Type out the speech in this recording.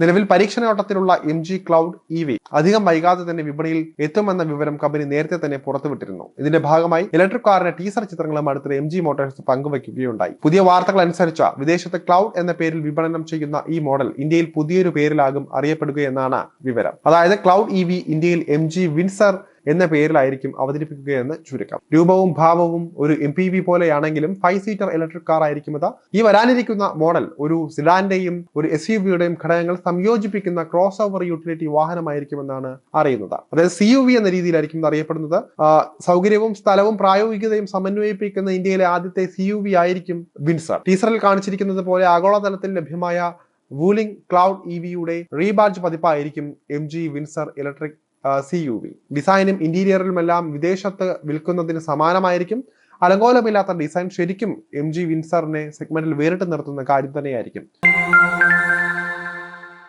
നിലവിൽ പരീക്ഷണഘട്ടത്തിലുള്ള MG Cloud EV അധികം വൈകാതെ തന്നെ വിപണിയിൽ എത്തുമെന്ന വിവരം കമ്പനി നേരത്തെ തന്നെ പുറത്തുവിട്ടിരുന്നു. ഇതിന്റെ ഭാഗമായി ഇലക്ട്രിക് കാറിന്റെ ടീസർ ചിത്രങ്ങളും അടുത്തിടെ MG മോട്ടോഴ്സ് പങ്കുവയ്ക്കുകയുണ്ടായി. പുതിയ വാർത്തകൾ അനുസരിച്ച് വിദേശത്ത് ക്ലൗഡ് എന്ന പേരിൽ വിപണനം ചെയ്യുന്ന ഈ മോഡൽ ഇന്ത്യയിൽ പുതിയൊരു പേരിലാകും അറിയപ്പെടുകയെന്നാണ് വിവരം. അതായത് ക്ലൗഡ് EV ഇന്ത്യയിൽ MG വിൻസർ എന്ന പേരിലായിരിക്കും അവതരിപ്പിക്കുകയെന്ന് ചുരുക്കം. രൂപവും ഭാവവും ഒരു MPV പോലെയാണെങ്കിലും 5 സീറ്റർ ഇലക്ട്രിക് കാർ ആയിരിക്കും ഇത്. ഈ വരാനിരിക്കുന്ന മോഡൽ ഒരു സിഡാന്റെയും ഒരു SUVയുടെയും ഘടകങ്ങൾ സംയോജിപ്പിക്കുന്ന ക്രോസ് ഓവർ യൂട്ടിലിറ്റി വാഹനമായിരിക്കുമെന്നാണ് അറിയുന്നത്. അതായത് CUV എന്ന രീതിയിലായിരിക്കും ഇത് അറിയപ്പെടുന്നത്. സൗകര്യവും സ്ഥലവും പ്രായോഗികതയും സമന്വയിപ്പിക്കുന്ന ഇന്ത്യയിലെ ആദ്യത്തെ CUV ആയിരിക്കും വിൻസർ. ടീസറിൽ കാണിച്ചിരിക്കുന്നത് പോലെ ആഗോളതലത്തിൽ ലഭ്യമായ വൂലിംഗ് ക്ലൗഡ് EVയുടെ റീബാഡ്ജ് പതിപ്പായിരിക്കും MG വിൻസർ ഇലക്ട്രിക് CUV. ഡിസൈനും ഇന്റീരിയറിലുമെല്ലാം വിദേശത്ത് വിൽക്കുന്നതിന് സമാനമായിരിക്കും. അലങ്കോലമില്ലാത്ത ഡിസൈൻ ശരിക്കും MG വിൻസറിനെ സെഗ്മെന്റിൽ വേറിട്ട് നിർത്തുന്ന കാര്യം തന്നെയായിരിക്കും.